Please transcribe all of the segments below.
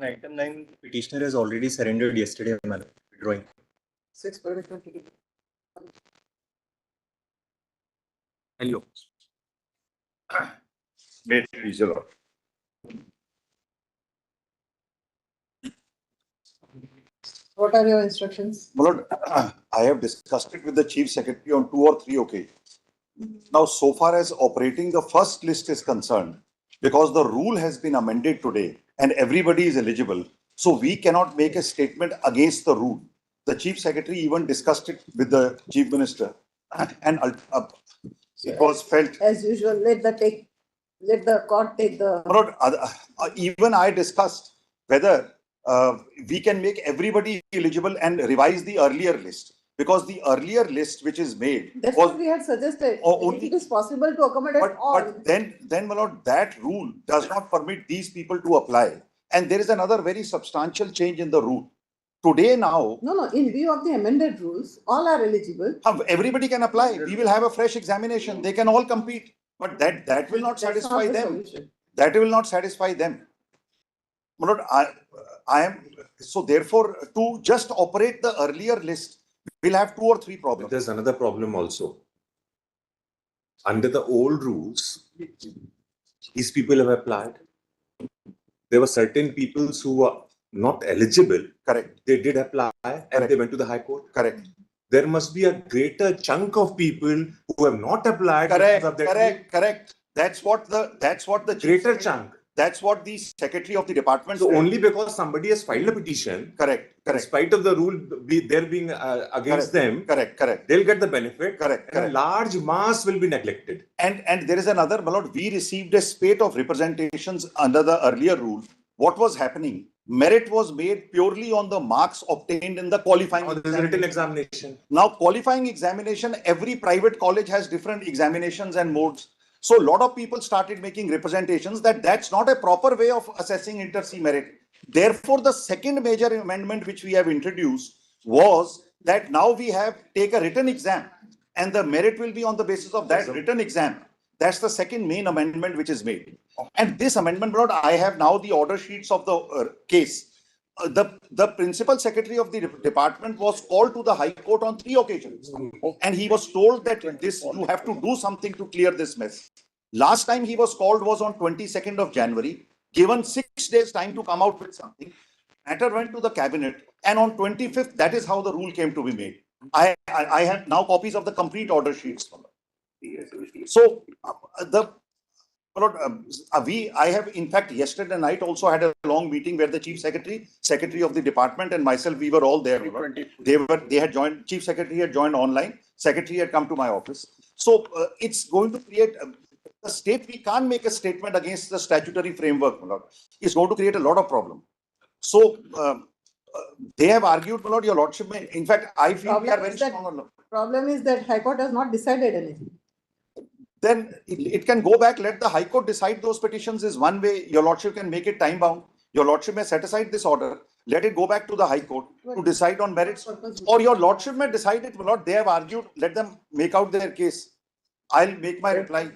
Item 9, petitioner has already surrendered yesterday, madam. Withdrawing. 6 permission. Hello. May it please the Lord. What are your instructions? My Lord, I have discussed it with the Chief Secretary on 2 or 3 occasions. Now, so far as operating the first list is concerned, because the rule has been amended today and everybody is eligible, so we cannot make a statement against the rule. The Chief Secretary even discussed it with the Chief Minister, and it was felt. As usual, let the court take the. My Lord, even I discussed whether we can make everybody eligible and revise the earlier list, because the earlier list which is made That's was what we had suggested. only. It is possible to accommodate all. But then, my Lord, that rule does not permit these people to apply. And there is another very substantial change in the rule. Today now, No, in view of the amended rules, all are eligible. everybody can apply. We will have a fresh examination. They can all compete. But that will not That's satisfy not the them. solution. That will not satisfy them. My Lord, I am, so therefore, to just operate the earlier list, we'll have 2 or 3 But problems. there's another problem also. Under the old rules, these people have applied. There were certain people who were not eligible. Correct. They did apply and they went to the High Court. Correct. There must be a greater chunk of people who have not applied. Correct. That's what the Greater chunk. That's what the Secretary of the Department So said. only because somebody has filed a petition, Correct. in spite of the rule there being against them, Correct. they'll get the benefit. Correct. A large mass will be neglected. And there is another, my Lord, we received a spate of representations under the earlier rule. What was happening? Merit was made purely on the marks obtained in the qualifying. Now there is a written examination. Now, qualifying examination, every private college has different examinations and modes. So a lot of people started making representations that that's not a proper way of assessing inter-C merit. Therefore, the second major amendment which we have introduced was that now we have take a written exam and the merit will be on the basis of that written exam. That's the second main amendment which is made. And this amendment, Lord, I have now the order sheets of the case. The principal secretary of the department was called to the High Court on 3 occasions. And he was told that you have to do something to clear this mess. Last time he was called was on 22nd of January, given 6 days time to come out with something. Matter went to the cabinet, and on 25th, that is how the rule came to be made. I have now copies of the complete order sheets. So I have, in fact, yesterday night also had a long meeting where the Chief Secretary of the department and myself, we were all there. They had joined, Chief Secretary had joined online, Secretary had come to my office. So it's going to create a state, we can't make a statement against the statutory framework, my Lord. It's going to create a lot of problem. So they have argued, my Lord, your Lordship may, in fact, I feel we are very strong on the problem is that High Court has not decided anything. Then it can go back, let the High Court decide those petitions is one way. Your Lordship can make it time bound. Your Lordship may set aside this order, let it go back to the High Court to decide on merits. Or your Lordship may decide it, Lord, they have argued, let them make out their case. I'll make my reply.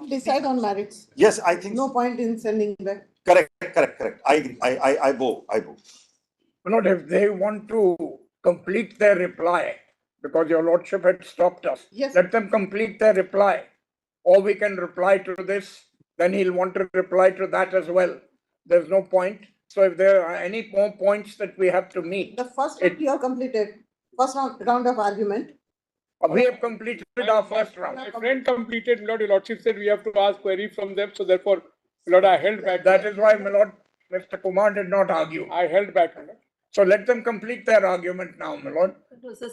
Decide on merits. Yes, I think no point in sending back. Correct. I agree. I bow. Not if they want to complete their reply, because your Lordship had stopped us. Yes. Let them complete their reply. Or we can reply to this, then he'll want to reply to that as well. There's no point. So if there are any more points that we have to meet. The first round you have completed, first round of argument. We have completed our first round. My friend completed, Lord, your Lordship said we have to ask query from them, so therefore, Lord, I held back. That is why, my lord, Mr. Kumar did not argue. I held back. Lord. So let them complete their argument now, my lord.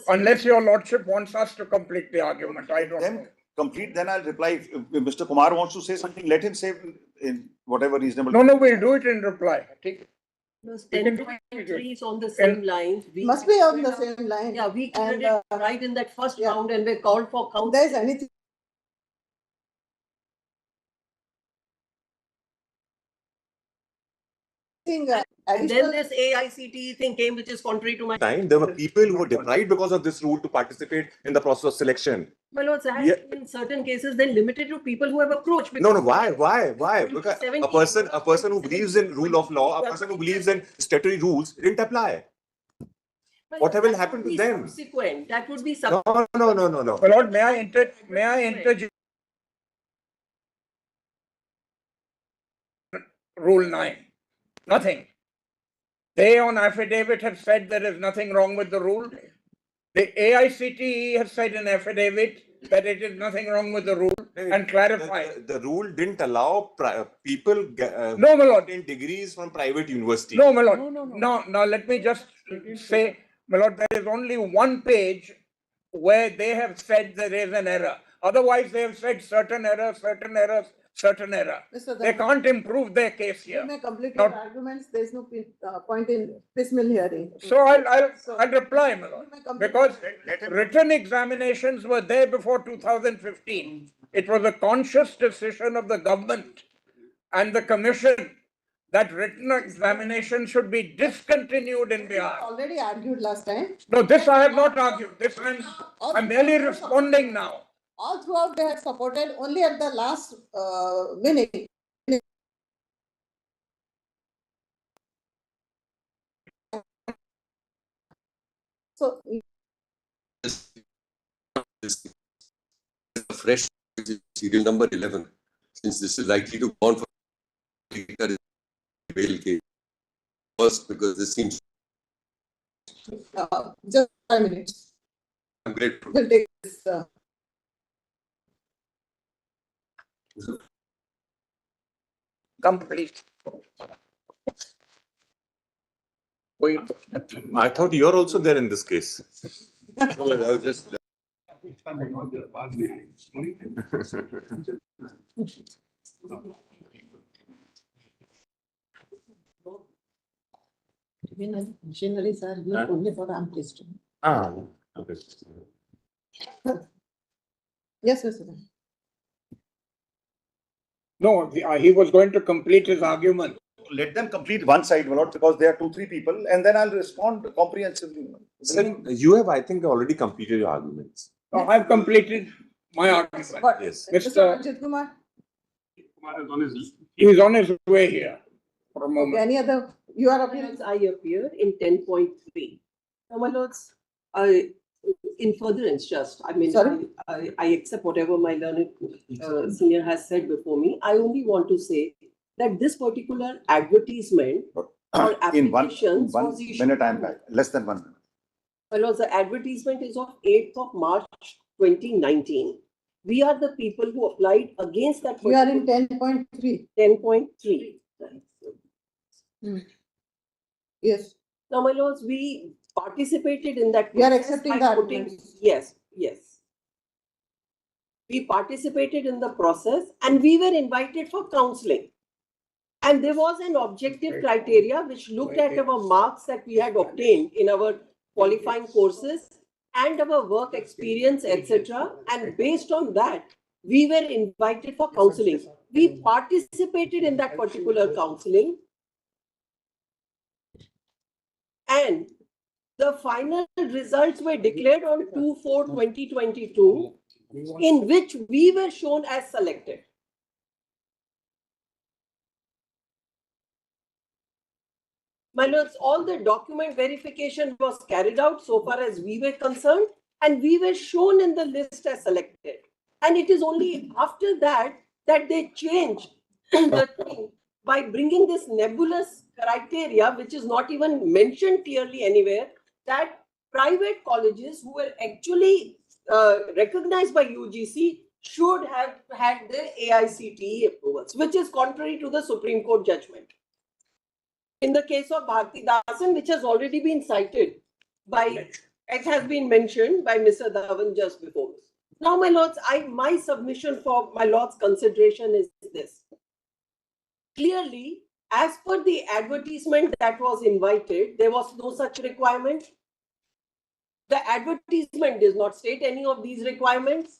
Unless your lordship wants us to complete the argument, I don't know. Then complete, then I'll reply. If Mr. Kumar wants to say something, let him say in whatever reasonable. No, we'll do it in reply. Plus You can do 10.3 is on the same lines. We Must be on the same line. Yeah, we cleared And, it right in that first yeah. round and we called for If count. there's anything. And then Additional, this AICTE thing came, which is contrary to my. Time there were people who were deprived because of this rule to participate in the process of selection. My lords, Yeah. in certain cases, then limited to people who have approached. No, why? Because 70 a person who believes in rule of law, a person who believes in statutory rules didn't apply. My What lord, will that happen would to be them? Subsequent. That would be No, subsequent. no. My lord, may I interject? Rule 9. Nothing. They on affidavit have said there is nothing wrong with the rule. The AICTE has said in affidavit that it is nothing wrong with the rule and clarified. The rule didn't allow people No, my lord. getting degrees from private university. No, my lord. No, let me just say, my lord, there is only one page where they have said there is an error. Otherwise, they have said certain error, certain error, certain error. Mr. They can't improve their case You here. may complete your Not- arguments. There's no point in piecemeal hearing. So I'll reply, my lord, You may complete because Let him- written examinations were there before 2015. It was a conscious decision of the government and the commission that written examination should be discontinued in Bihar. Already argued last time. No, this I have not argued. This I'm merely responding now. All throughout they had supported, only at the last minute. So This is a fresh serial number 11, since this is likely to go on for later bail case. First, because this seems just 5 minutes. I'm grateful. We'll take this. Complete. Wait. I thought you're also there in this case. I was just Machineries are used only for arm twisting. Okay. Yes, Mr. No, he was going to complete his argument. Let them complete one side, my lord, because there are 2-3 people, and then I'll respond comprehensively. Sir, you have, I think, already completed your arguments. No, I've completed my argument. But Yes. Mr. Ranjit Kumar, He is on his way here for a okay, moment. any other, you are appealing? I appear in 10.3. Now, my lords, in furtherance, just, I mean, Sorry? I accept whatever my learned senior has said before me. I only want to say that this particular advertisement or In one applications was issued. minute, I'm back. Less than 1 minute. My lords, the advertisement is of 8th of March 2019. We are the people who applied against that. You are in 10.3. 10.3. Yes. Now, my lords, we participated in that. You are process accepting by the putting- arguments? Yes. We participated in the process and we were invited for counseling. And there was an objective criteria which looked at our marks that we had obtained in our qualifying courses and our work experience, etc. And based on that, we were invited for counseling. We participated in that particular counseling. And the final results were declared on 2/4/2022, in which we were shown as selected. My lords, all the document verification was carried out so far as we were concerned, and we were shown in the list as selected. And it is only after that that they changed the thing by bringing this nebulous criteria, which is not even mentioned clearly anywhere, that private colleges who were actually recognized by UGC should have had the AICTE approvals, which is contrary to the Supreme Court judgment. In the case of Bharti Dasan, which has already been cited by, it has been mentioned by Mr. Dhawan just before. Now, my lords, my submission for my lords' consideration is this. Clearly, as per the advertisement that was invited, there was no such requirement. The advertisement does not state any of these requirements.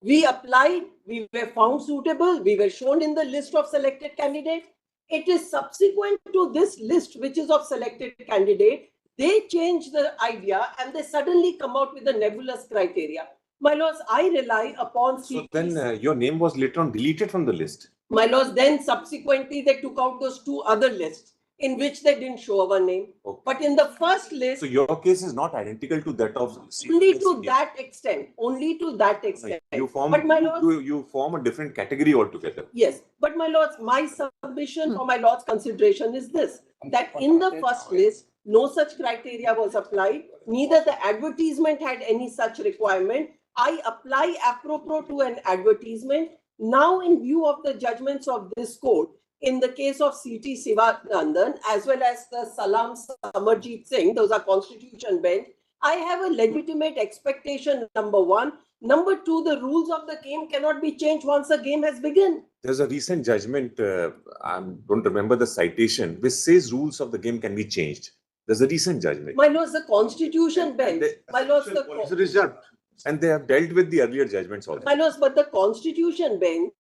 We applied, we were found suitable, we were shown in the list of selected candidates. It is subsequent to this list, which is of selected candidate, they change the idea and they suddenly come out with a nebulous criteria. My lords, I rely upon... So then your name was later on deleted from the list. My lords, then subsequently they took out those two other lists in which they didn't show our name. Okay. But in the first list... So your case is not identical to that of... Only to that extent. Only to that extent. You form, but my lords, you form a different category altogether. yes. But my lords, my submission for my lords' consideration is this. That in the first list, no such criteria was applied. Neither the advertisement had any such requirement. I apply apropos to an advertisement. Now, in view of the judgments of this court, in the case of C.T. Sivanandan, as well as the Salam Samarjit Singh, those are constitution bench, I have a legitimate expectation, number one. Number two, the rules of the game cannot be changed once the game has begun. There's a recent judgment, I don't remember the citation, which says rules of the game can be changed. There's a recent judgment. My lords, the constitution bench, my lords, It's reserved. And they have dealt with the earlier judgments also. my lords, but the constitution bench,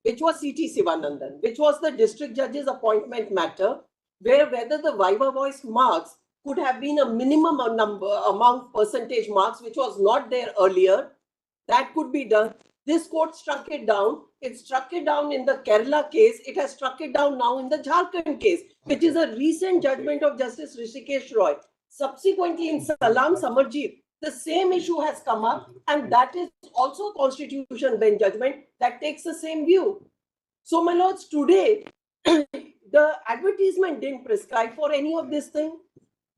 which was C.T. Sivanandan, which was the district judge's appointment matter, where whether the Viva Voice marks could have been a minimum number among percentage marks, which was not there earlier, that could be done. This court struck it down. It struck it down in the Kerala case. It has struck it down now in the Jharkhand case, which is a recent judgment of Justice Rishikesh Roy. Subsequently, in Salam Samarjit, the same issue has come up, and that is also a constitution bench judgment that takes the same view. So, my lords, today, the advertisement didn't prescribe for any of this thing.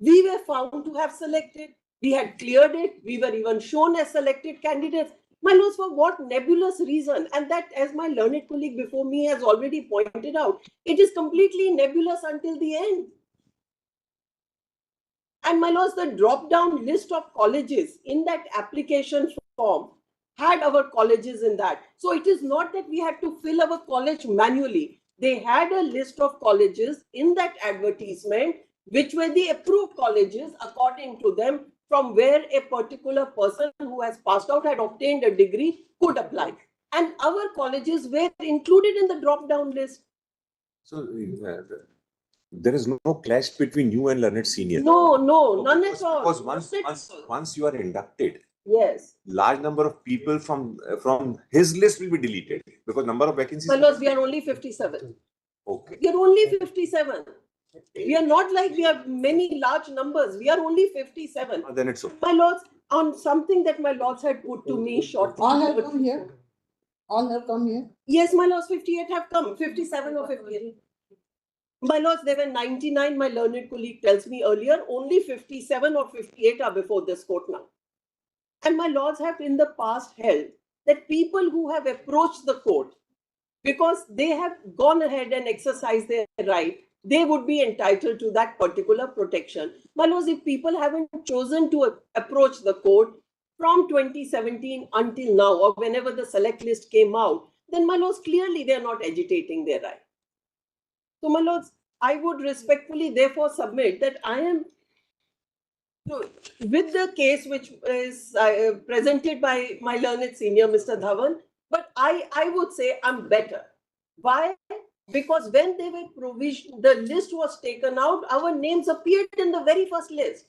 We were found to have selected. We had cleared it. We were even shown as selected candidates. My lords, for what nebulous reason? And that, as my learned colleague before me has already pointed out, it is completely nebulous until the end. And my lords, the drop-down list of colleges in that application form had our colleges in that. So it is not that we had to fill our college manually. They had a list of colleges in that advertisement, which were the approved colleges according to them, from where a particular person who has passed out, had obtained a degree, could apply. And our colleges were included in the drop-down list. So there is no clash between you and learned senior. No, none at all. Because once you are inducted, yes, large number of people from his list will be deleted because number of vacancies. my lords, we are only 57. Okay. We are only 57. We are not like we have many large numbers. We are only 57. Then it's okay. My lords, on something that my lords had put to me shortly. All have come here. All have come here. Yes, my lords, 58 have come. 57 or 58. My lords, there were 99, my learned colleague tells me earlier. Only 57 or 58 are before this court now. And my lords have in the past held that people who have approached the court because they have gone ahead and exercised their right, they would be entitled to that particular protection. My lords, if people haven't chosen to approach the court from 2017 until now, or whenever the select list came out, then my lords, clearly they are not agitating their right. So, my lords, I would respectfully therefore submit that I am, with the case which is presented by my learned senior, Mr. Dhawan, but I would say I'm better. Why? Because when they were provisioned, the list was taken out, our names appeared in the very first list.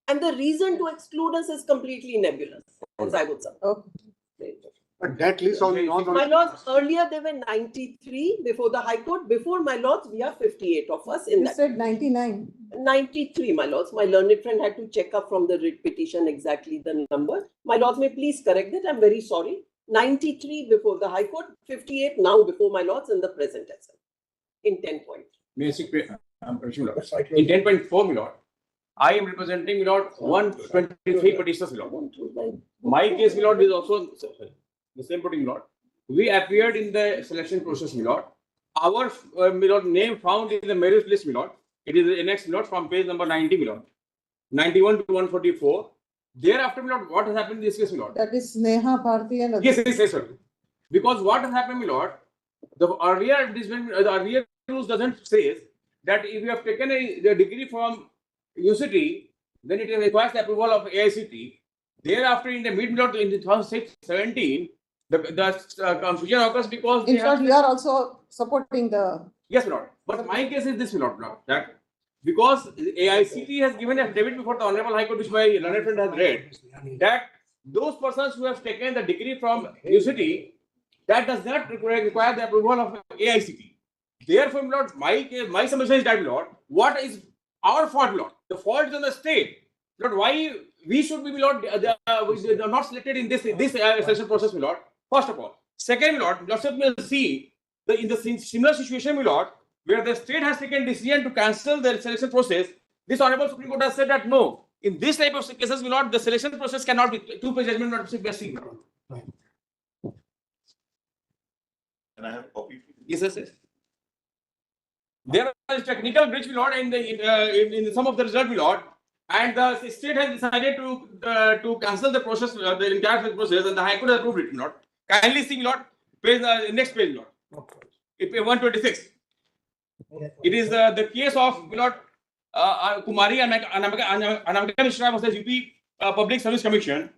And the reason to exclude us is completely nebulous, as I would say. Okay. But that list only not My lords, earlier there were 93 before the High Court. Before, my lords, we are 58 of us in You that. said 99. 93, my lords. My learned friend had to check up from the writ petition exactly the number. My lords, may please correct that. I'm very sorry. 93 before the High Court, 58 now before my lords in the present as well. In 10 points. May I speak, in 10.4, my lord, I am representing, my lord, 123 petitioners, my lord. My case, my lord, is also the same putting, my lord. We appeared in the selection process, my lord. Our my lord, name found in the merit list, my lord. It is the next, my lord, from page number 90, my lord. 91 to 144. Thereafter, my lord, what has happened in this case, my lord? That is Sneha Bharti and Yes, yes, sir. Because what has happened, my lord, the earlier rules doesn't say that if you have taken the degree from university, then it requires the approval of AICT. Thereafter, in the mid-lord in 2017, the confusion occurs because in fact, you are also supporting the. Yes, my lord. But my case is this, my lord, that because AICT has given a affidavit before the Honorable High Court, which my learned friend has read, that those persons who have taken the degree from university, that does not require the approval of AICT. Therefore, my lord, my submission is that, my lord, what is our fault, my lord? The fault is on the state. Lord, why we should be, my lord, they are not selected in this selection process, my lord? First of all. Second, my lord, lordship will see in the similar situation, my lord, where the state has taken decision to cancel the selection process. This Honorable Supreme Court has said that no, in this type of cases, my lord, the selection process cannot be two-page judgment, not be my lord. And I have a copy. Yes, yes, yes. There is technical glitch, my lord, in some of the result, my lord, and the state has decided to cancel the process, the entire process, and the High Court has approved it, my lord. Kindly see, my lord, page, next page, my lord. 126. It is the case of, my lord, Kumari and Anamika Mishra versus UP Public Service Commission.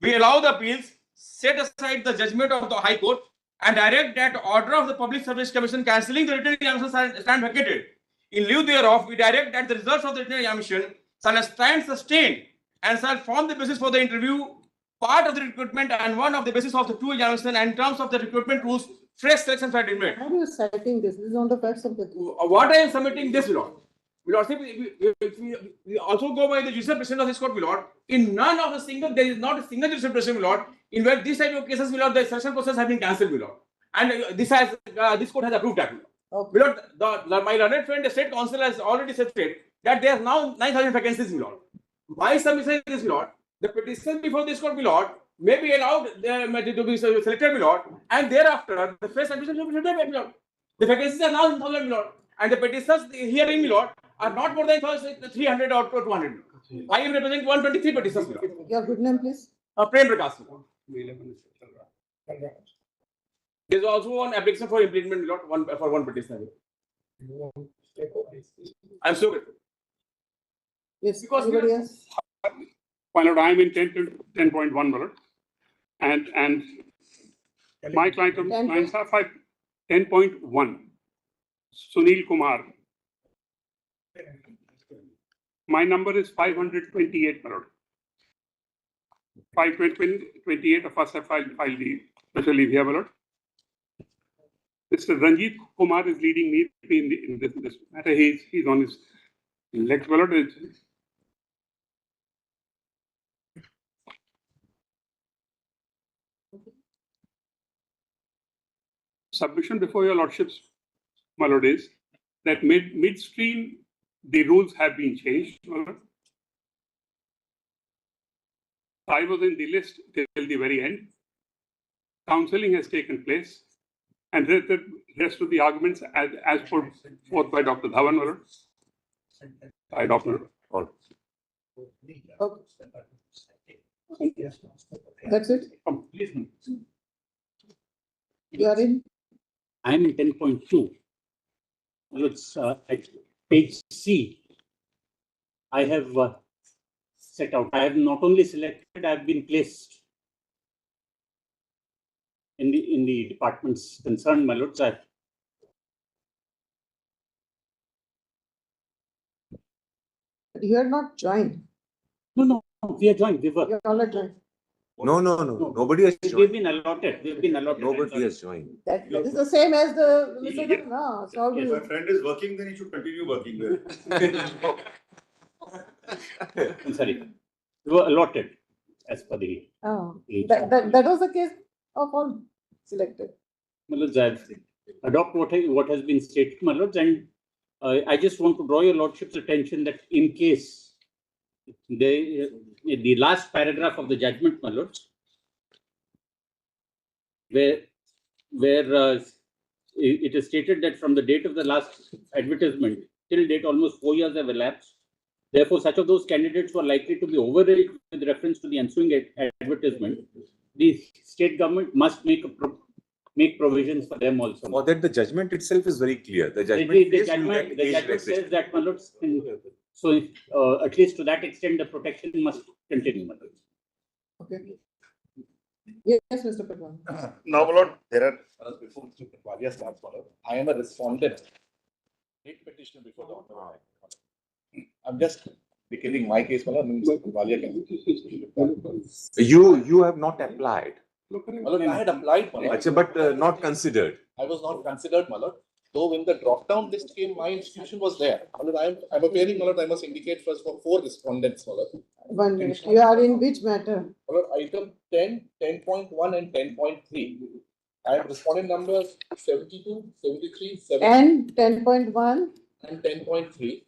We allow the appeals, set aside the judgment of the High Court, and direct that order of the Public Service Commission cancelling the written examination stand vacated. In lieu thereof, we direct that the results of the written examination shall stand sustained and shall form the basis for the interview, part of the recruitment, and one of the basis of the two examination, and in terms of the recruitment rules, fresh selection for admitment. How are you citing this? This is on the facts of the. What I am submitting this, Lord. We also go by the judicial precedent of this court, my lord. In none of the single, there is not a single judicial precedent, my lord, in where this type of cases, my lord, the selection process has been cancelled, my lord. And this court has approved that, my lord. Okay. My lord, my learned friend, the state council has already said that there are now 9,000 vacancies, my lord. My submission is this, my lord. The petition before this court, my lord, may be allowed to be selected, my lord, and thereafter the first admission should be made, my lord. The vacancies are now in 1,000, my lord, and the petitions hearing, my lord, are not more than 300 or 200. I am representing 123 petitions, my lord. Your good name, please. Prem Prakash. There is also one application for implementation, my lord, for one petition. I am so grateful. Yes. Because Anybody else? My lord, I am in 10.1, my lord. And my clients are 10.1. Sunil Kumar. My number is 528, my lord. 528 of us have filed the special leave here, my lord. Mr. Ranjit Kumar is leading me in this matter. He's on his legs, my lord. Submission before your lordships, my lord, is that midstream the rules have been changed, my lord. I was in the list till the very end. Counseling has taken place, and the rest of the arguments as put forth by Dr. Dhawan, my lord. I adopted all. Okay. That's it. You are in. I am in 10.2. It's at page C. I have set out. I have not only selected, I have been placed in the departments concerned, my lords. You are not joined. No, we are joined. We were. You are all joined. No. Nobody has We've joined. been allotted. We've been allotted. Nobody has joined. That is the same as the. No, so Yes. My friend is working, then he should continue working there. I'm sorry. We were allotted as per the. Oh, that was the case of all selected. My lords, I adopt what has been stated, my lords, and I just want to draw your lordship's attention that in case the last paragraph of the judgment, my lords, where it is stated that from the date of the last advertisement till date, almost 4 years have elapsed. Therefore, such of those candidates who are likely to be overruled with reference to the ensuing advertisement, the state government must make provisions for them also. For that, the judgment itself is very clear. The judgment, The says you get judgment age says relaxation. that, my lords, so at least to that extent, the protection must continue, my lords. Okay. Yes, Mr. Pradhan. Now, my lord, there are Before Mr. Valia starts, my lord, I am a respondent. Hate petitioner before the Honorable High. I'm just beginning my case, my lord, and Mr. Valia can. You have not applied. My lord, I had applied, my lord. Achha, but not considered. I was not considered, my lord. Though when the drop-down list came, my institution was there. My lord, I'm appearing, my lord, I must indicate first for 4 respondents, my lord. 1 minute. You are in which matter? My lord, item 10, 10.1 and 10.3. I have respondent numbers 72, 73, 7 And 10.1. and 10.3.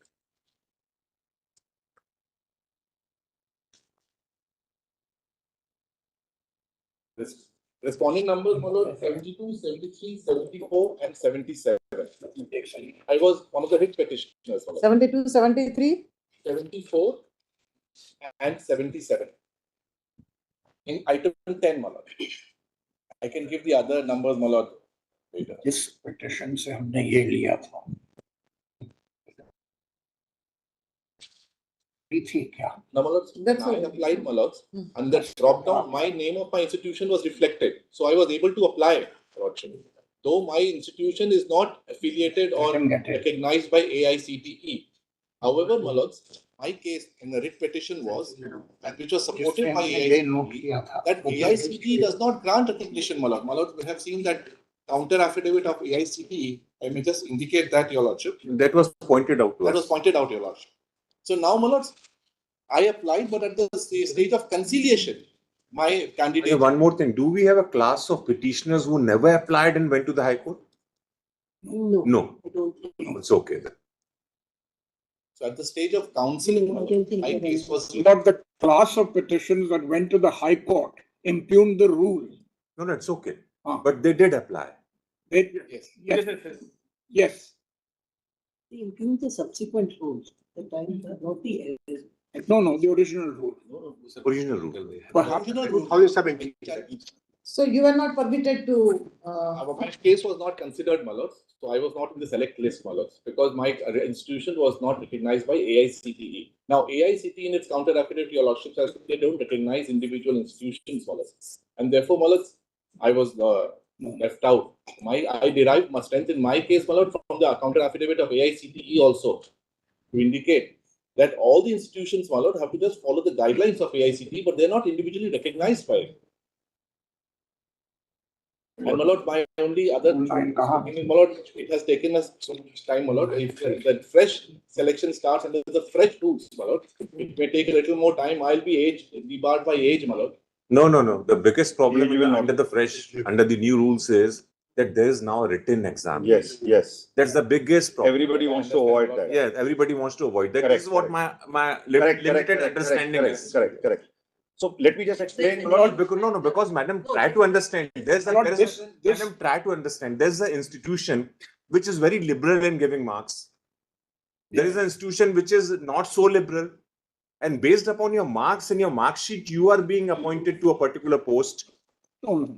Responding numbers, my lord, 72, 73, 74, and 77. I was one of the hit petitioners, my lord. 72, 73. 74 and 77. In item 10, my lord. I can give the other numbers, my lord. later. जिस petition से हमने ये लिया था थी क्या? Now, my lords, That's I all. applied, my lords, and that drop down, my name of my institution was reflected. So I was able to apply, lordship. Though my institution is not affiliated or can get it. recognized by AICTE. However, my lords, my case in the writ petition was, and which was supported by AICTE, that AICTE does not grant recognition, my lord. My lord, we have seen that counter affidavit of AICTE. I may just indicate that, your lordship. That was pointed out to That us. was pointed out, your lordship. So now, my lords, I applied, but at the stage of conciliation, my candidate. One more thing. Do we have a class of petitioners who never applied and went to the High Court? No. No. I don't think. It's okay then. So at the stage of counseling, I don't think my there case is. was. Not the class of petitions that went to the High Court impugned the rule. No, it's okay. Ah. But they did apply. They, Yes. yes. They impugned the subsequent rules. The time, not the. No, the original rule. Original rule. Perhaps. 2017. So you are not permitted to. My case was not considered, my lords. So I was not in the select list, my lords, because my institution was not recognized by AICTE. Now, AICTE in its counter affidavit, your lordship says they don't recognize individual institutions, my lords. And therefore, my lords, I was left out. I derived my strength in my case, my lord, from the counter affidavit of AICTE also to indicate that all the institutions, my lord, have to just follow the guidelines of AICTE, but they're not individually recognized by it. And my lord, my only other thing, my lord, it has taken us so much time, my lord. If the fresh selection starts and there's a fresh rules, my lord, it may take a little more time. I'll be debarred by age, my lord. No. The biggest problem You will under the new rules is that there is now a written exam. Yes. That's the biggest problem. Everybody wants to avoid that. Yeah, everybody wants to avoid that. Correct, This is what my limited understanding is. Correct. So let me just explain. Because madam, try to understand. Madam, try to understand. There's an institution which is very liberal in giving marks. There is an institution which is not so liberal. And based upon your marks in your mark sheet, you are being appointed to a particular post. No,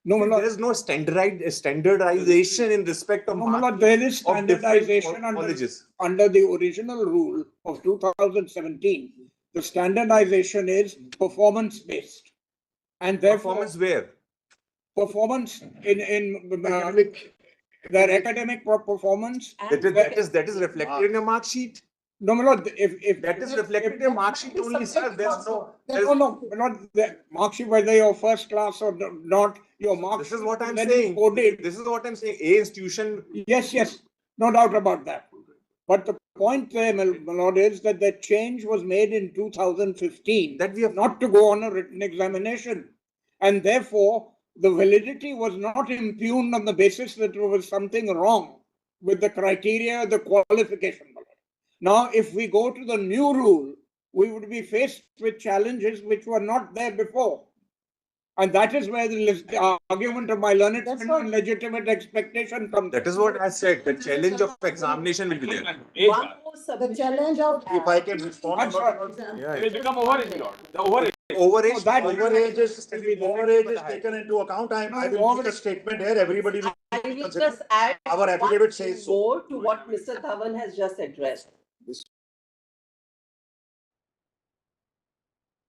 There is no standardization in respect of marks. there is of different standardization colleges. under the original rule of 2017. The standardization is performance-based. And therefore, Performance where? performance in their academic performance. That is reflected in your mark sheet. No, my lord, if That is reflected in your mark sheet only, sir. There's no. Not the mark sheet, whether you're first class or not, your mark. This is what I'm then saying. coded. This is what I'm saying. A institution. Yes, no doubt about that. But the point there, my lord, is that the change was made in 2015. That we have not to go on a written examination. And therefore, the validity was not impugned on the basis that there was something wrong with the criteria, the qualification. Now, if we go to the new rule, we would be faced with challenges which were not there before. And that is where the argument of my learned That's friend what- and legitimate expectation comes. That is what I said. The challenge of examination will be there. One more The submission. challenge of. If I can respond. I'm sorry. Yeah. It will become overage, my lord. The overage. Overage, No, that- Overage is taken into account. I will make a statement here. Everybody will I will consider. just add Our affidavit says so. more to what Mr. Dhawan has just addressed.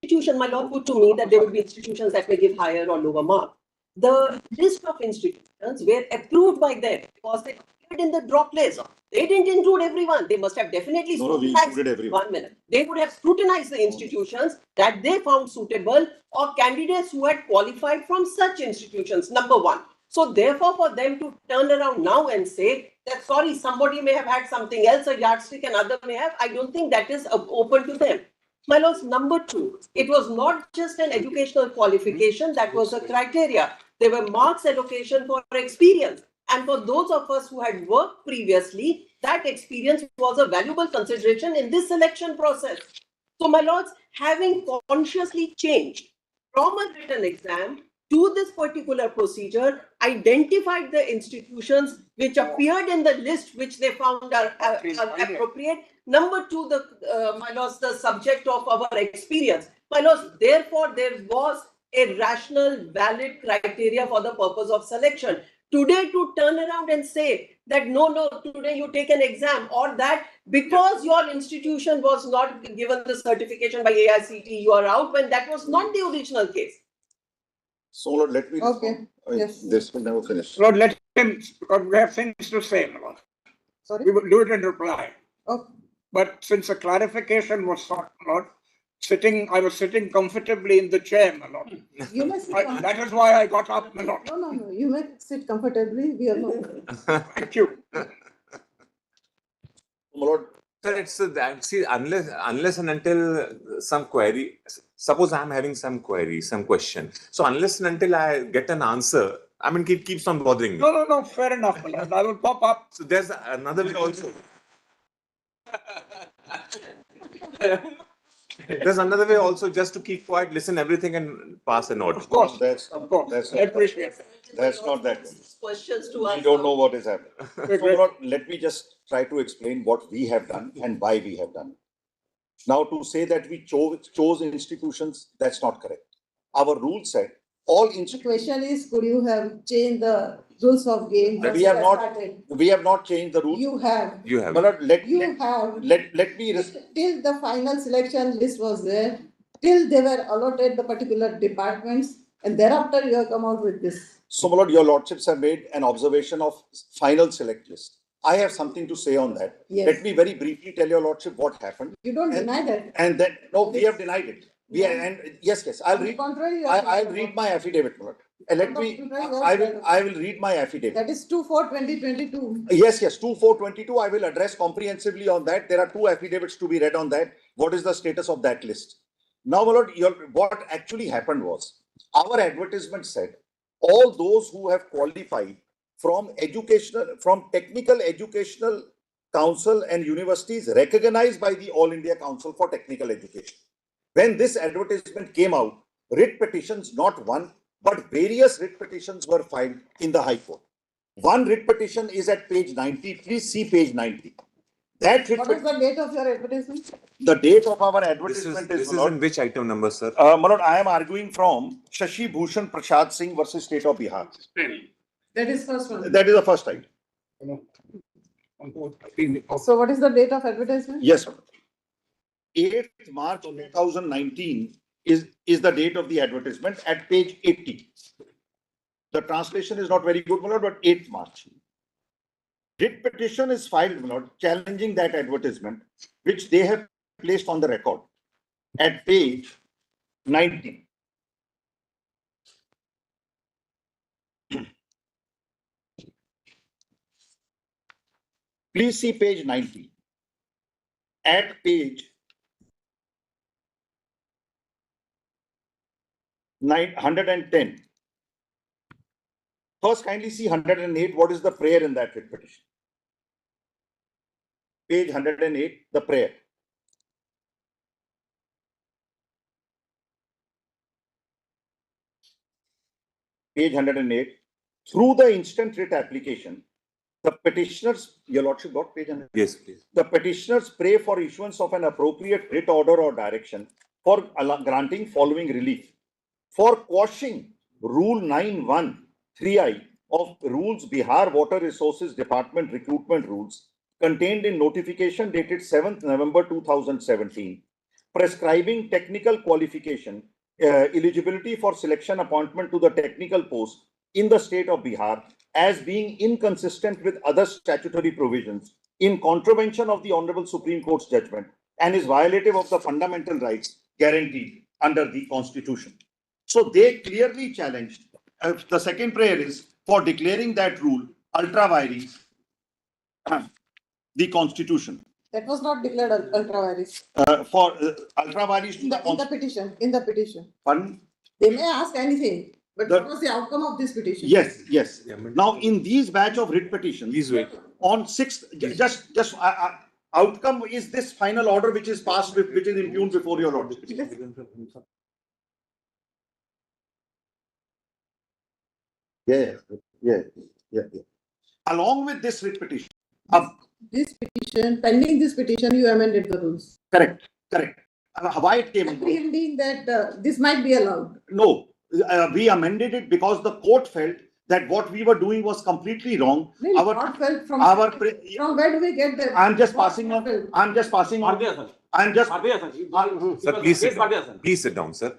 Institution, my lord, put to me that there will be institutions that may give higher or lower mark. The list of institutions were approved by them because they appeared in the drop list. They didn't include everyone. They must have definitely No, we scrutinized. included everyone. 1 minute. They would have scrutinized the institutions that they found suitable or candidates who had qualified from such institutions. Number one. So therefore, for them to turn around now and say that, sorry, somebody may have had something else, a yardstick, and other may have, I don't think that is open to them. My lords, number two, it was not just an educational qualification that was a criteria. There were marks allocation for experience. And for those of us who had worked previously, that experience was a valuable consideration in this selection process. So, my lords, having consciously changed from a written exam to this particular procedure, identified the institutions which appeared in the list which they found are appropriate. Number two, my lords, the subject of our experience. My lords, therefore, there was a rational, valid criteria for the purpose of selection. Today, to turn around and say that no, today you take an exam, or that because your institution was not given the certification by AICTE, you are out, when that was not the original case. So Lord, let me. Okay, yes. This will never finish. Lord, let him, because we have things to say, my lord. Sorry? We will do it in reply. Okay. But since a clarification was sought, my lord, I was sitting comfortably in the chair, my lord. You may sit. That is why I got up, my lord. No. You may sit comfortably. We are not. Thank you. My Lord, Sir, it's that, see, unless and until some query, suppose I'm having some query, some question. So unless and until I get an answer, I mean, it keeps on bothering me. No, fair enough, my lord. I will pop up. So there's another way also. There's another way also, just to keep quiet, listen everything and pass a note. Of course, that's of course. that's I not, appreciate it. that's not that. Questions to We us. don't know what is happening. Okay, So great. Lord, let me just try to explain what we have done and why we have done. Now, to say that we chose institutions, that's not correct. Our rule said all The institutions. question is, could you have changed the rules of game? We have not. Started? We have not changed the rules. You have. You have. My Lord, let me. Till the final selection list was there, till they were allotted the particular departments, and thereafter you have come out with this. So, my Lord, your lordships have made an observation of final select list. I have something to say on that. Yes. Let me very briefly tell your lordship what happened. You don't And- deny that. And then, no, we have denied it. And yes, I'll On the read. contrary, you are I'll talking read about- my affidavit, my Lord. And let On the me. contrary, I will read my affidavit. That is 2/4/2022. Yes, 2/4/22. I will address comprehensively on that. There are two affidavits to be read on that. What is the status of that list? Now, my Lord, what actually happened was our advertisement said all those who have qualified from technical educational council and universities recognized by the All India Council for Technical Education. When this advertisement came out, writ petitions, not one, but various writ petitions were filed in the High Court. One writ petition is at page 90. Please see page 90. That writ What is the date of your advertisement? the date of our This advertisement is in which item number, sir? my Lord, I am arguing from Shashi Bhushan Prasad Singh versus State of Bihar. That is first one. That is the first time. So what is the date of advertisement? Yes, sir. 8th March 2019 is the date of the advertisement at page 80. The translation is not very good, my Lord, but 8th March. Writ petition is filed, my Lord, challenging that advertisement, which they have placed on the record at page 90. Please see page 90. At page 910. First, kindly see 108. What is the prayer in that writ petition? Page 108, the prayer. page 108, through the instant writ application, the petitioners, your lordship got page 100? Yes, please. The petitioners pray for issuance of an appropriate writ order or direction for granting following relief. For quashing Rule 9(1)(3)(I) of Rules Bihar Water Resources Department Recruitment Rules contained in notification dated 7th November 2017, prescribing technical qualification, eligibility for selection appointment to the technical post in the state of Bihar as being inconsistent with other statutory provisions, in contravention of the Honorable Supreme Court's judgment, and is violative of the fundamental rights guaranteed under the Constitution. So they clearly challenged. The second prayer is for declaring that rule ultra vires the Constitution. That was not declared ultra vires. For ultra vires In the petition, in the petition. Pardon? They may ask anything, but what was the outcome of this petition? Yes, yes. Now, in these batch of writ petitions, Please wait. on 6th, just outcome is this final order which is passed, which is impugned before your lordship. Yeah. Along with this writ petition. This petition, pending this petition, you amended the rules. Correct. Why it came? Apprehending that this might be allowed. No, we amended it because the court felt that what we were doing was completely wrong. No, not felt from where do we get that? I'm just passing on. Sir, please sit down. Please sit down, sir.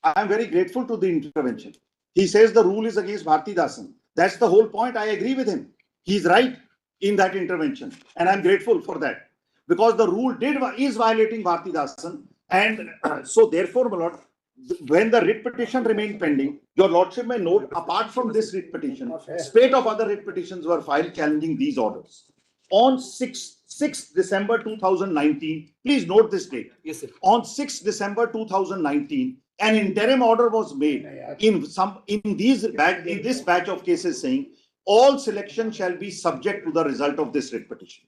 I am very grateful to the intervention. He says the rule is against Bharti Dasan. That's the whole point. I agree with him. He's right in that intervention, and I'm grateful for that because the rule is violating Bharti Dasan, and so therefore, my lord, when the writ petition remained pending, your lordship may note, apart from this writ petition, spate of other writ petitions were filed challenging these orders. On 6th December 2019, please note this date. Yes, sir. On 6th December 2019, an interim order was made in this batch of cases saying all selection shall be subject to the result of this writ petition.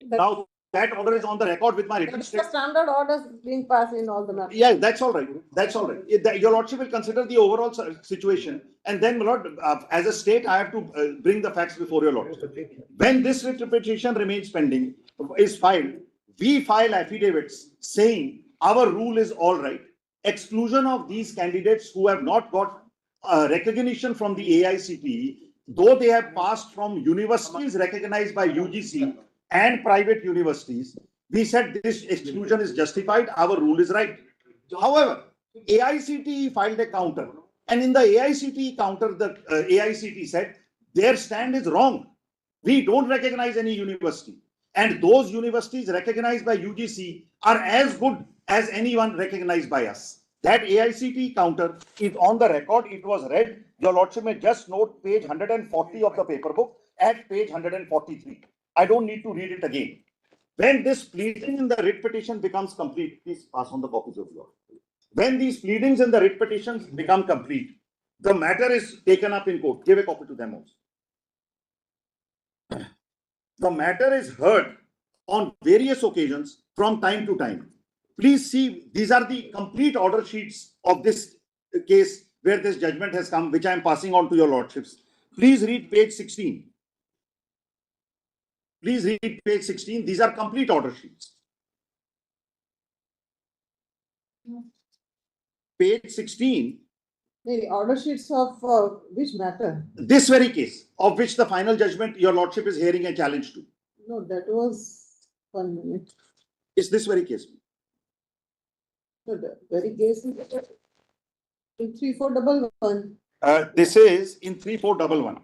Now that order is on the record with my written That's the standard orders being passed in all the matters. Yeah, that's all right. That's all right. Your lordship will consider the overall situation, and then, my lord, as a state, I have to bring the facts before your lordship. When this writ petition remains pending, is filed, we file affidavits saying our rule is all right. Exclusion of these candidates who have not got recognition from the AICTE, though they have passed from universities recognized by UGC and private universities, we said this exclusion is justified, our rule is right. However, AICTE filed a counter, and in the AICTE counter, the AICTE said their stand is wrong. We don't recognize any university, and those universities recognized by UGC are as good as anyone recognized by us. That AICTE counter is on the record. It was read. Your lordship may just note page 140 of the paper book at page 143. I don't need to read it again. When this pleading in the writ petition becomes complete, please pass on the copies of yours. When these pleadings in the writ petitions become complete, the matter is taken up in court. Give a copy to them also. The matter is heard on various occasions from time to time. Please see, these are the complete order sheets of this case where this judgment has come, which I am passing on to your lordships. Please read page 16. Please read page 16. These are complete order sheets. Page 16. The order sheets of which matter? This very case, of which the final judgment your lordship is hearing a challenge to. No, that was 1 minute. Is this very case? No, the very case is in 3411. This is in 3411.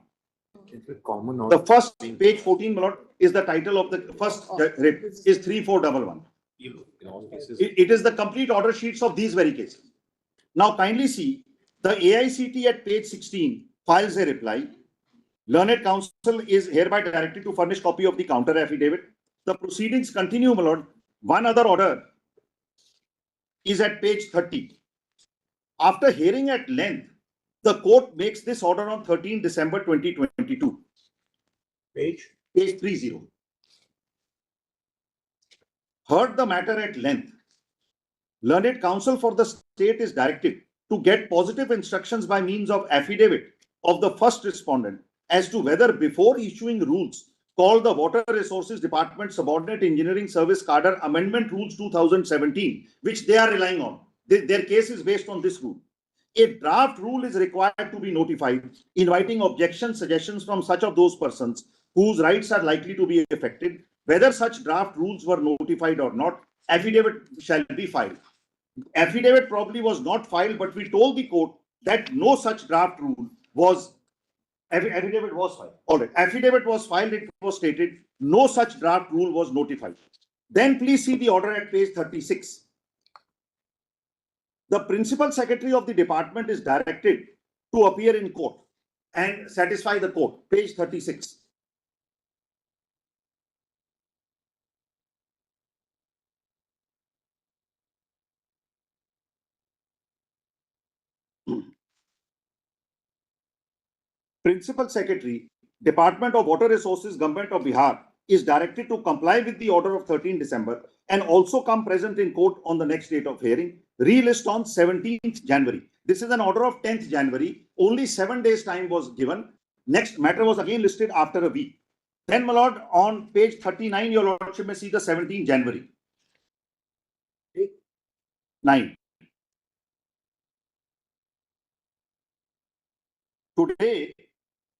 Common order. The first page 14, my lord, is the title of the first writ is 3411. It is the complete order sheets of these very cases. Now kindly see, the AICTE at page 16 files a reply. Learned counsel is hereby directed to furnish copy of the counter affidavit. The proceedings continue, my lord. One other order is at page 30. After hearing at length, the court makes this order on 13 December 2022. Page 30. Heard the matter at length. Learned counsel for the state is directed to get positive instructions by means of affidavit of the first respondent as to whether before issuing rules called the Water Resources Department Subordinate Engineering Service Cadre Amendment Rules 2017, which they are relying on. Their case is based on this rule. A draft rule is required to be notified, inviting objections, suggestions from such of those persons whose rights are likely to be affected. Whether such draft rules were notified or not, affidavit shall be filed. Affidavit probably was not filed, but we told the court that no such draft rule was. Affidavit was filed. All right. Affidavit was filed. It was stated no such draft rule was notified. Then please see the order at page 36. The principal secretary of the department is directed to appear in court and satisfy the court. Page 36. Principal Secretary, Department of Water Resources, Government of Bihar, is directed to comply with the order of 13 December and also come present in court on the next date of hearing. Relist on 17th January. This is an order of 10th January. Only 7 days time was given. Next matter was again listed after a week. Then, my lord, on page 39, your lordship may see the 17th January. 9. Today,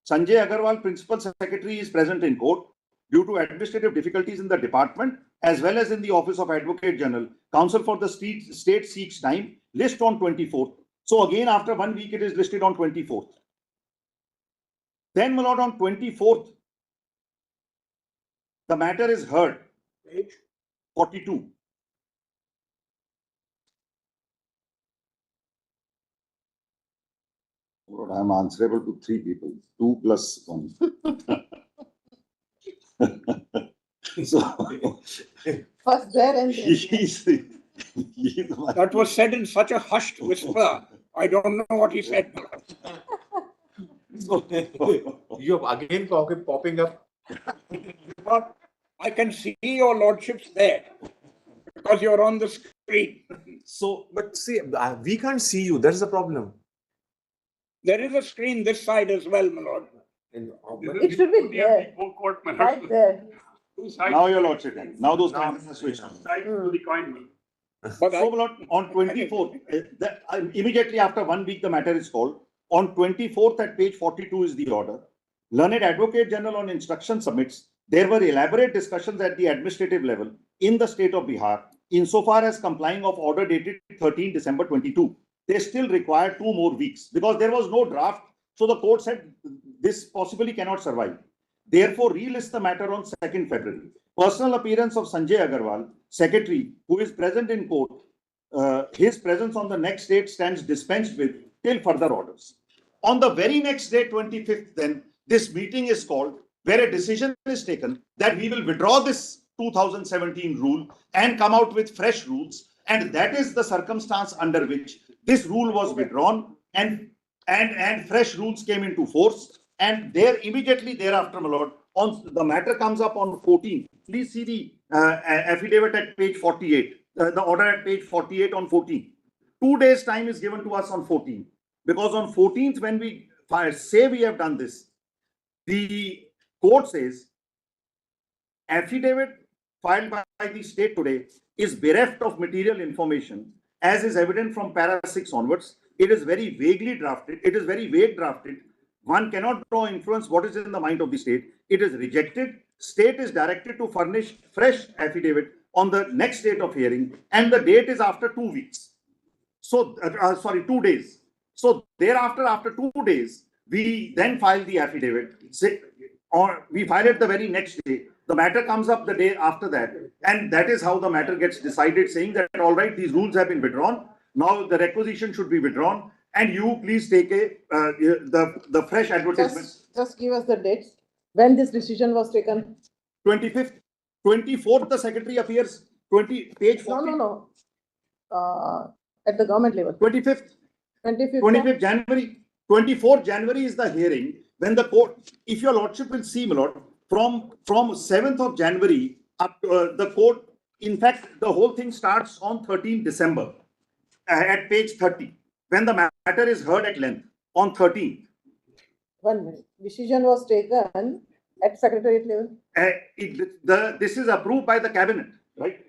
Sanjay Agarwal, Principal Secretary, is present in court due to administrative difficulties in the department as well as in the Office of Advocate General. Counsel for the state seeks time. List on 24th. So again, after 1 week, it is listed on 24th. Then, my lord, on 24th, the matter is heard. Page 42. Lord, I am answerable to 3 people, 2 plus 1. So, First there and then. That was said in such a hushed whisper. I don't know what he said. You have again popping up. But I can see your lordships there because you're on the screen. So, but see, we can't see you. That's the problem. There is a screen this side as well, my lord. It should be there. Right there. Now your lordship. Now those cameras are switched on. To the coin. But So, Lord, on 24th, immediately after 1 week, the matter is called. On 24th at page 42 is the order. Learned Advocate General on instruction submits. There were elaborate discussions at the administrative level in the state of Bihar insofar as complying of order dated 13 December 22. They still require 2 more weeks because there was no draft. So the court said this possibly cannot survive. Therefore, relist the matter on 2nd February. Personal appearance of Sanjay Agarwal, Secretary, who is present in court, his presence on the next date stands dispensed with till further orders. On the very next day, 25th, then, this meeting is called where a decision is taken that we will withdraw this 2017 rule and come out with fresh rules. And that is the circumstance under which this rule was withdrawn and fresh rules came into force. And there immediately thereafter, my lord, on the matter comes up on 14th. Please see the affidavit at page 48, the order at page 48 on 14th. 2 days time is given to us on 14th because on 14th, when we say we have done this, the court says affidavit filed by the state today is bereft of material information as is evident from para 6 onwards. It is very vaguely drafted. It is very vague drafted. One cannot draw inference what is in the mind of the state. It is rejected. State is directed to furnish fresh affidavit on the next date of hearing, and the date is after 2 weeks. So, 2 days. So thereafter, after 2 days, we then file the affidavit. Or we file it the very next day. The matter comes up the day after that, and that is how the matter gets decided, saying that all right, these rules have been withdrawn. Now the requisition should be withdrawn, and you please take the fresh advertisement. Just give us the dates when this decision was taken. 25th, 24th, the secretary appears. Page 40. No. At the government level. 25th. 25th January. 24th January is the hearing when the court, if your lordship will see, my lord, from 7th of January up to the court, in fact, the whole thing starts on 13th December at page 30. when the matter is heard at length on 13th. 1 minute. Decision was taken at secretariat level. This is approved by the cabinet, right?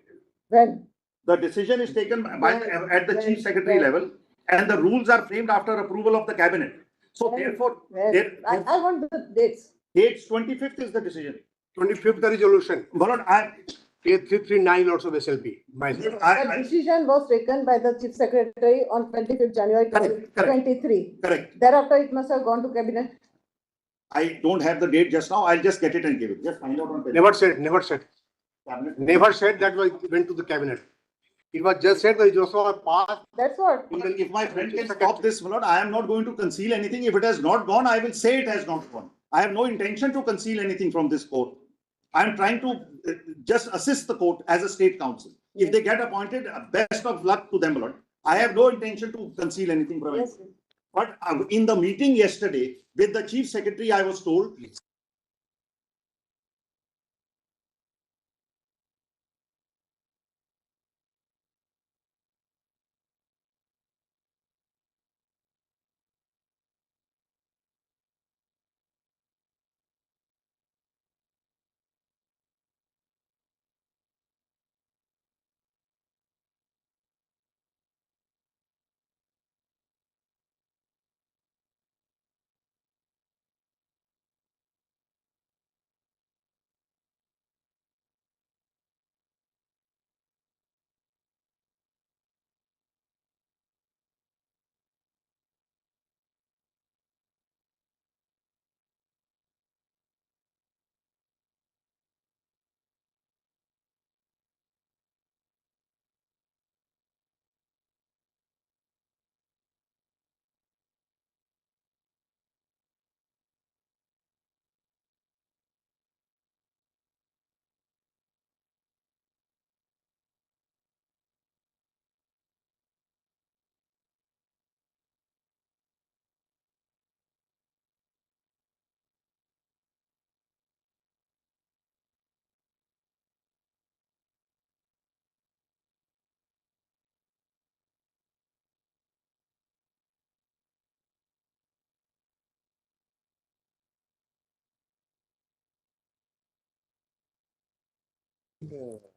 When? The decision is taken at the chief secretary level, and the rules are framed after approval of the cabinet. So therefore, I want the dates. dates 25th is the decision. 25th resolution. Malad, Page 339 also of SLP. The decision was taken by the chief secretary on 25th January 2023. Correct. Thereafter, it must have gone to cabinet. I don't have the date just now. I'll just get it and give it. Just find out on paper. Never said, never said. Cabinet. Never said that went to the cabinet. It was just said that it was a pass. That's what. If my friend can stop this, Malad, I am not going to conceal anything. If it has not gone, I will say it has not gone. I have no intention to conceal anything from this court. I am trying to just assist the court as a state counsel. If they get appointed, best of luck to them, Lord. I have no intention to conceal anything from Yes. anyone. But in the meeting yesterday with the chief secretary, I was told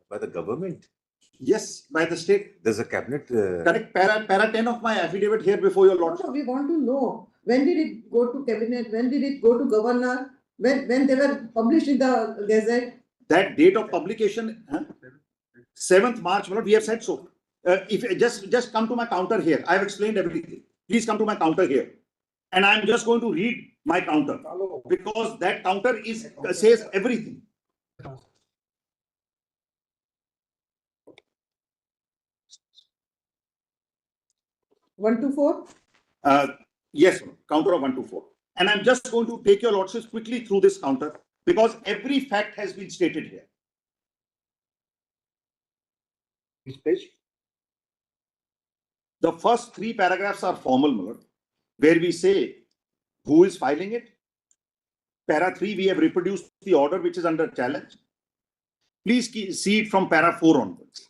By the government. yes, by the state. There's a cabinet. Correct. Para 10 of my affidavit here before your lordship. So we want to know when did it go to cabinet? When did it go to governor? When they were published in the gazette? That date of publication, 7th March, we have said so. If just come to my counter here, I have explained everything. Please come to my counter here, and I am just going to read my counter because that counter says everything. One to four. Yes, counter of 1 to 4, and I'm just going to take your lordships quickly through this counter because every fact has been stated here. Which page? The first 3 paragraphs are formal, my lord, where we say who is filing it. Para 3, we have reproduced the order which is under challenge. Please see it from para 4 onwards.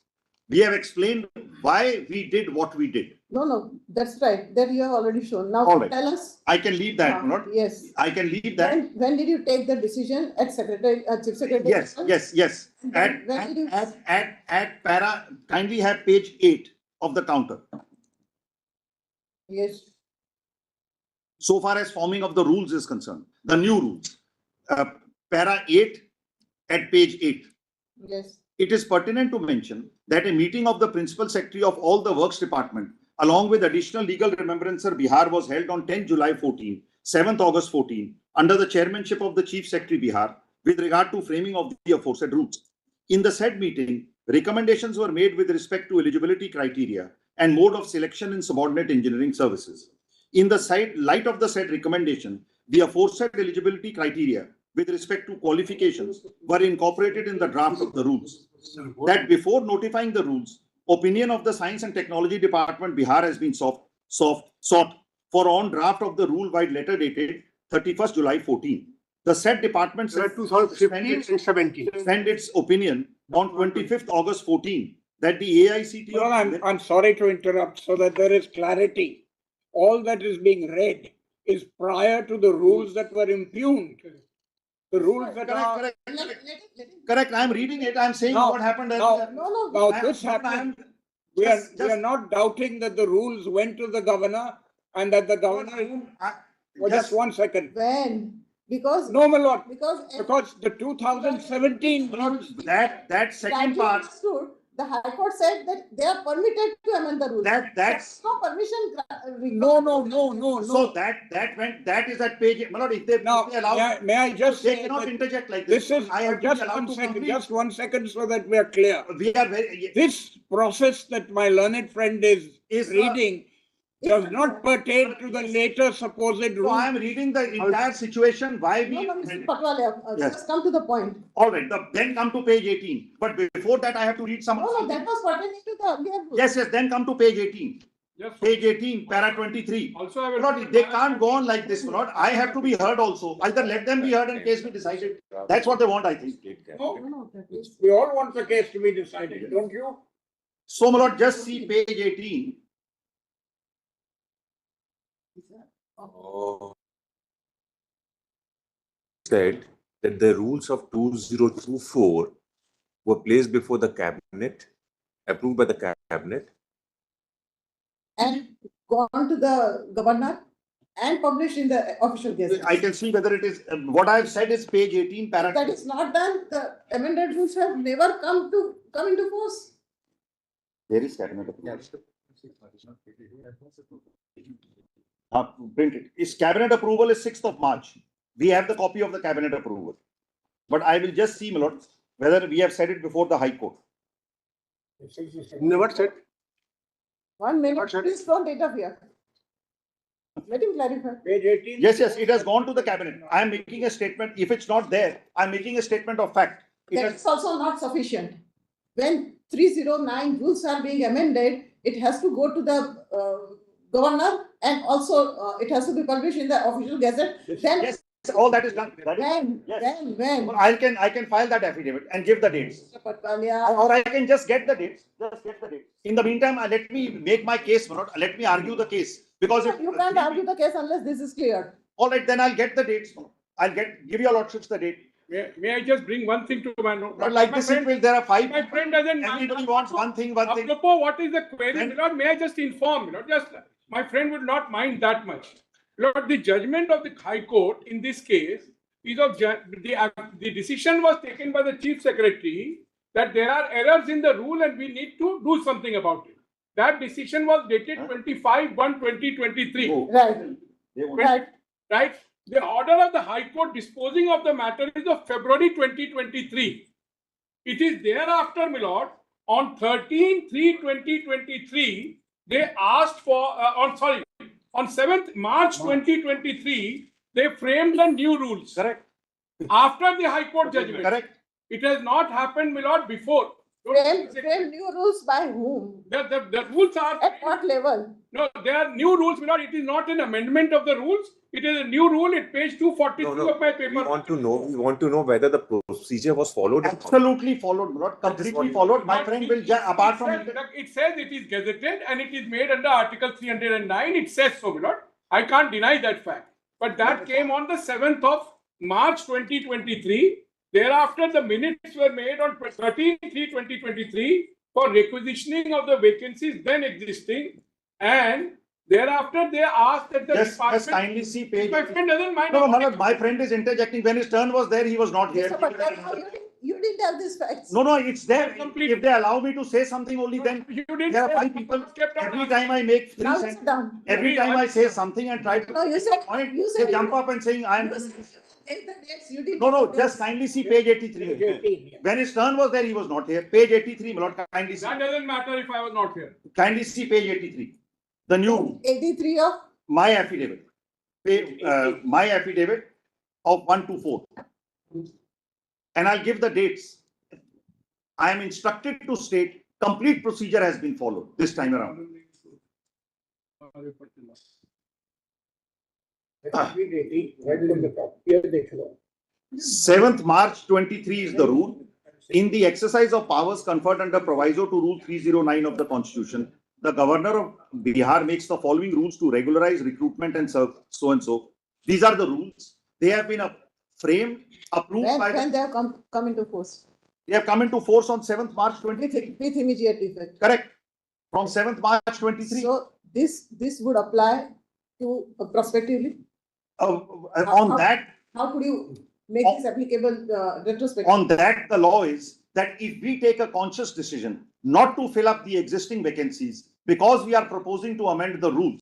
We have explained why we did what we did. No, that's right. That you have already shown. Now All right. tell us. I can leave that, my lord. Yes. I can leave that. When did you take the decision at secretary, chief secretary? Yes. When did you? At para, kindly have page 8 of the counter. Yes. So far as forming of the rules is concerned, the new rules. Para 8 at page 8. Yes. It is pertinent to mention that a meeting of the principal secretary of all the works department, along with additional legal remembrancer Bihar, was held on 10 July 14, 7th August 14, under the chairmanship of the Chief Secretary Bihar, with regard to framing of the aforesaid rules. In the said meeting, recommendations were made with respect to eligibility criteria and mode of selection in subordinate engineering services. In the light of the said recommendation, the aforesaid eligibility criteria with respect to qualifications were incorporated in the draft of the rules. That before notifying the rules, opinion of the Science and Technology Department Bihar has been sought for on draft of the rule-wide letter dated 31st July 14. The said department Send its opinion on 25th August 14 that the AICTE. Well, I'm sorry to interrupt so that there is clarity. all that is being read is prior to the rules that were impugned. The rules that are... Correct, I'm reading it, I'm saying Now- what happened now- earlier. Now, this happened. We are not doubting that the rules went to the governor and that the governor... Just 1 second. When? Because. No, my lord, Because. because the 2017 rules... That second Rightly part, understood, the High Court said that they are permitted to amend the rules. that's, No permission. No. so that is at page, my lord, if they Now, allow. may I just They say cannot that interject like this this. is I have to be just allowed 1 to second, complete. just 1 second so that we are clear. We are very, This process that my learned friend is reading does not pertain to the later supposed so rule. I am reading the entire situation, why we. No, Mr. Patwale, Yes. just come to the point. All right, then come to page 18, but before that I have to read some. No, that was pertaining to the earlier rules. Yes, then come to page 18. Yes. Page 18, para 23. Also, I will. Lord, they can't go on like this, Lord. I have to be heard also. Either let them be heard and case be decided. That's what they want, I think. No, that is. We all want the case to be decided, don't you? So, my Lord, just see page 18. Said that the rules of 2024 were placed before the cabinet, approved by the cabinet. And gone to the governor and published in the official gazette. I can see whether it is, what I have said is page 18, para. That is not done, the amended rules have never come into force. There is cabinet approval. Print it. Its cabinet approval is 6th of March. We have the copy of the cabinet approval. But I will just see, my lord, whether we have said it before the High Court. Never said. 1 minute, please don't interfere. Let him clarify. Page 18. Yes, it has gone to the cabinet. I am making a statement. If it's not there, I am making a statement of fact. That is also not sufficient. When 309 rules are being amended, it has to go to the governor and also it has to be published in the official gazette. Then Yes, all that is done. when? I can file that affidavit and give the dates. Mr. Patwalia, Or I can just get the dates. In the meantime, let me make my case, my lord. Let me argue the case. Because if you can't argue the case unless this is clear. all right, then I'll get the dates. I'll give your lordships the date. May I just bring one thing to my note? But like My this, friend- there are 5. My friend doesn't mind. Everybody wants one thing. Apropos, what is the query? Friend- Lord, may I just inform, just my friend would not mind that much. Lord, the judgment of the High Court in this case is of the decision was taken by the Chief Secretary that there are errors in the rule and we need to do something about it. That decision was dated 25/1/2023. Right. Right? The order of the High Court disposing of the matter is of February 2023. It is thereafter, my lord, on 13/3/2023, they asked for, on 7th March 2023, they framed the new rules. Correct. After the High Court judgment. Correct. It has not happened, my lord, before. Frame new rules by whom? The rules are. At what level? No, there are new rules, my lord. It is not an amendment of the rules. It is a new rule at page 243 of my paper. We want to know whether the procedure was followed. Absolutely followed, my lord. Completely followed. My friend will, apart from. It says it is gazetted and it is made under Article 309. It says so, my lord. I can't deny that fact. But that came on the 7th of March 2023. Thereafter, the minutes were made on 13/3/2023 for requisitioning of the vacancies then existing, and thereafter they asked that the Just department. kindly see page. My friend doesn't mind. No, my lord, my friend is interjecting. When his turn was there, he was not here. Mr. Patwalia, you didn't have these facts. No, it's there. Complete. If they allow me to say something only, then You didn't. there are 5 people. Kept on Every time I make 3 Now it's sentences, done. every time I say something and try to. No, you said- Point, you said- they jump up and saying, I am. Take the dates, you didn't. No, just kindly see page 83. 18. When his turn was there, he was not here. Page 83, my lord, kindly see. That doesn't matter if I was not here. Kindly see page 83. The new, 83 of, my affidavit. My affidavit of 1 to 4. And I'll give the dates. I am instructed to state complete procedure has been followed this time around. 7th March 23 is the rule. In the exercise of powers conferred under proviso to Rule 309 of the Constitution, the governor of Bihar makes the following rules to regularize recruitment and so and so. These are the rules. They have been framed, approved by When they have come into force they have come into force on 7th March 23. with immediate effect. Correct. From 7th March 23. So this would apply to prospectively. On that, How could you make this applicable retrospectively? on that, the law is that if we take a conscious decision not to fill up the existing vacancies because we are proposing to amend the rules,